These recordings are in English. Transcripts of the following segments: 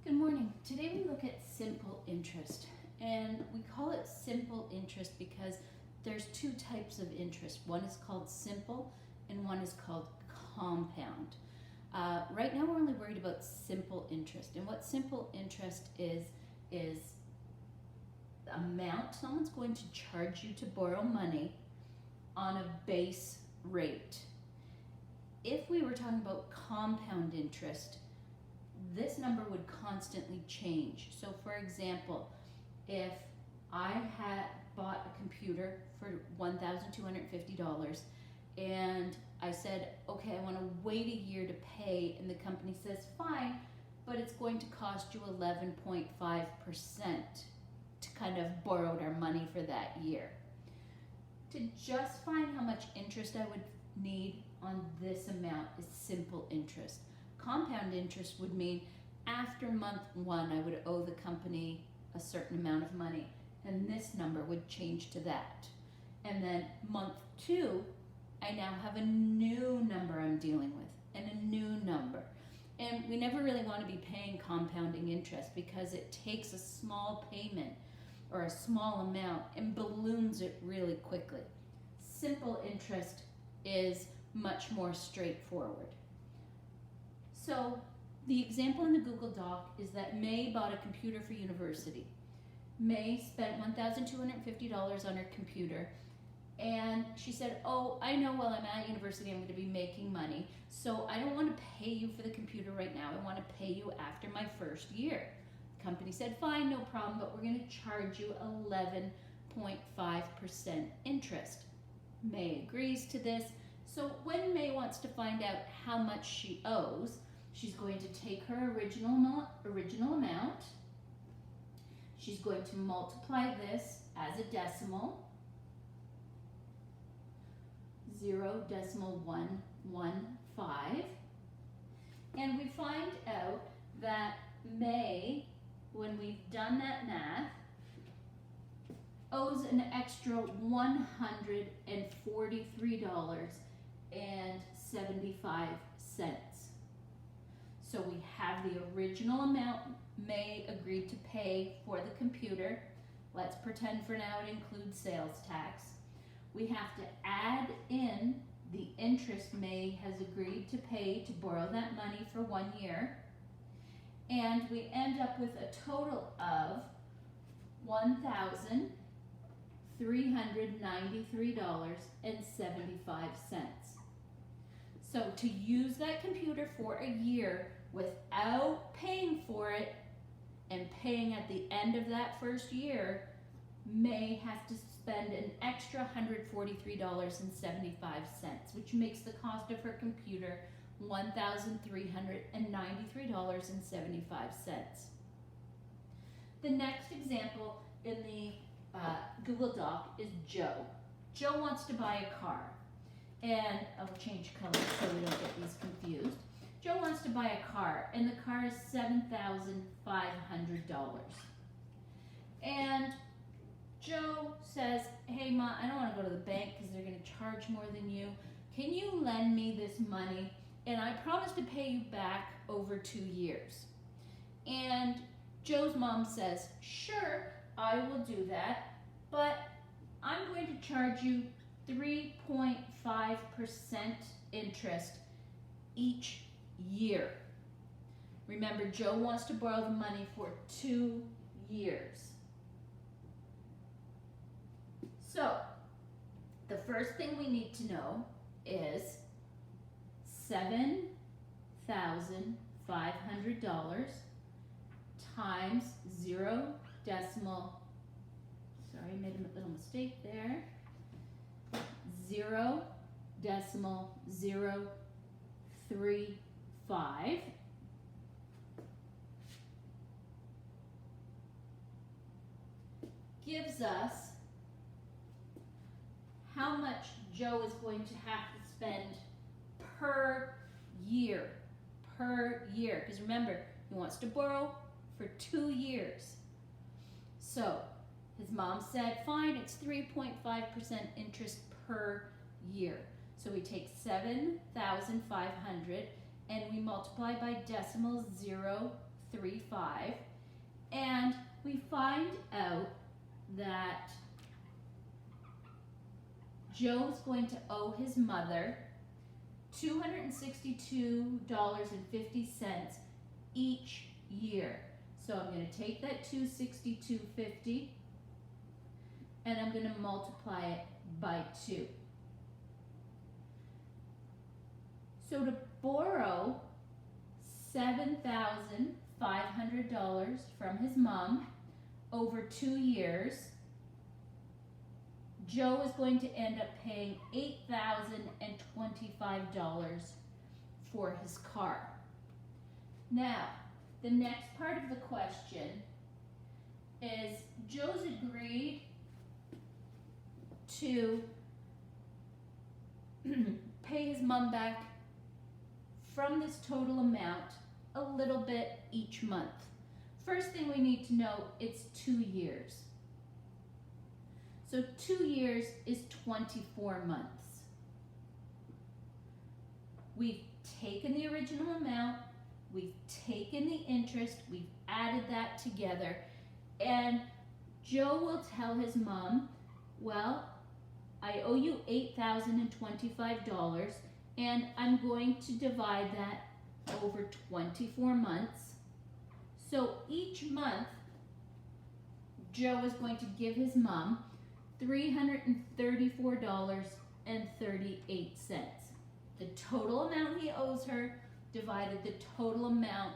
Good morning. Today we look at simple interest, and we call it simple interest because there's two types of interest. One is called simple and one is called compound. Right now we're only worried about simple interest, and what simple interest is the amount someone's going to charge you to borrow money on a base rate. If we were talking about compound interest, this number would constantly change. So for example, if I had bought a computer for $1,250 and I said, okay, I want to wait a year to pay, and the company says, fine, but it's going to cost you 11.5% to kind of borrow our money for that year. To just find how much interest I would need on this amount is simple interest. Compound interest would mean after month one, I would owe the company a certain amount of money, and this number would change to that. And then month two, I now have a new number I'm dealing with, and a new number. And we never really want to be paying compounding interest because it takes a small payment or a small amount and balloons it really quickly. Simple interest is much more straightforward. So the example in the Google Doc is that May bought a computer for university. May spent $1,250 on her computer, and she said, oh, I know while I'm at university I'm going to be making money, so I don't want to pay you for the computer right now. I want to pay you after my first year. The company said, fine, no problem, but we're going to charge you 11.5% interest. May agrees to this. So when May wants to find out how much she owes, she's going to take her original amount. She's going to multiply this as a decimal, 0.115. And we find out that May, when we've done that math, owes an extra $143.75. So we have the original amount May agreed to pay for the computer. Let's pretend for now it includes sales tax. We have to add in the interest May has agreed to pay to borrow that money for 1 year. And we end up with a total of $1,393.75. So to use that computer for a year without paying for it and paying at the end of that first year, May has to spend an extra $143.75, which makes the cost of her computer $1,393.75. The next example in the Google Doc is Joe. Joe wants to buy a car. And I'll change colors so we don't get these confused. Joe wants to buy a car, and the car is $7,500. And Joe says, hey Ma, I don't want to go to the bank because they're going to charge more than you. Can you lend me this money? And I promise to pay you back over 2 years. And Joe's mom says, sure, I will do that, but I'm going to charge you 3.5% interest each year. Remember, Joe wants to borrow the money for 2 years. So, the first thing we need to know is $7,500 times 0 decimal, sorry, I made a little mistake there, 0.035 gives us how much Joe is going to have to spend per year. Because remember, he wants to borrow for 2 years. So his mom said, fine, it's 3.5% interest per year. So we take 7,500 and we multiply by decimal 1.35, and we find out that Joe's going to owe his mother $262.50 each year. So I'm going to take that $262.50 and I'm going to multiply it by 2. So to borrow $7,500 from his mom over 2 years, Joe is going to end up paying $8,025 for his car. Now, the next part of the question is Joe's agreed to pay his mom back from this total amount a little bit each month. First thing we need to know, it's 2 years. So 2 years is 24 months. We've taken the original amount, we've taken the interest, we've added that together, and Joe will tell his mom, well, I owe you $8,025, and I'm going to divide that over 24 months. So each month, Joe is going to give his mom $334.38. The total amount he owes her divided the total amount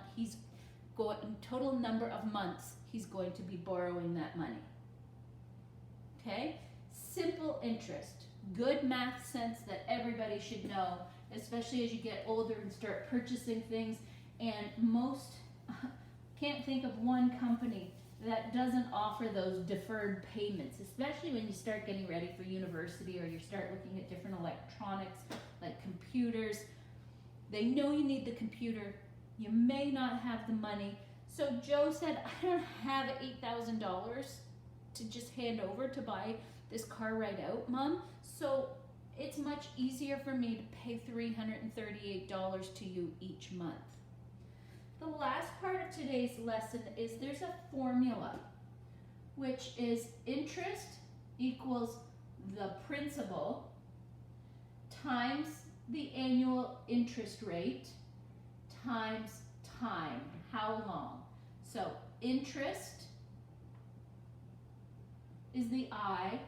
total number of months he's going to be borrowing that money. Okay? Simple interest. Good math sense that everybody should know, especially as you get older and start purchasing things. And most, can't think of one company that doesn't offer those deferred payments, especially when you start getting ready for university or you start looking at different electronics like computers. They know you need the computer. You may not have the money. So Joe said, I don't have $8,000 to just hand over to buy this car right out, Mom. So it's much easier for me to pay $338 to you each month. The last part of today's lesson is there's a formula, which is interest equals the principal times the annual interest rate times time, how long. So interest is the I,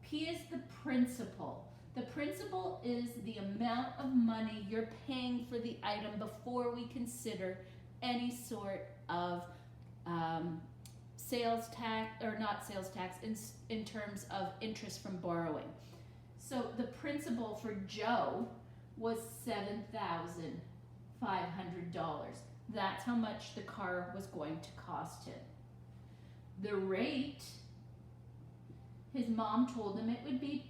P is the principal. The principal is the amount of money you're paying for the item before we consider any sort of sales tax, or not sales tax, in terms of interest from borrowing. So the principal for Joe was $7,500. That's how much the car was going to cost him. The rate, his mom told him it would be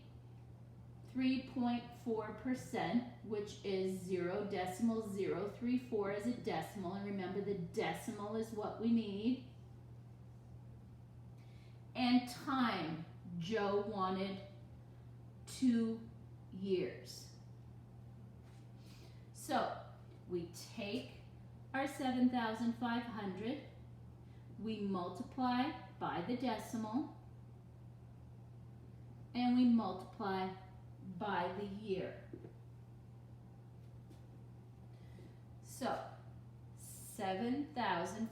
3.4%, which is 0.034 as a decimal. And remember, the decimal is what we need. And time, Joe wanted 2 years. So we take our 7,500, we multiply by the decimal, and we multiply by the year. So 7,500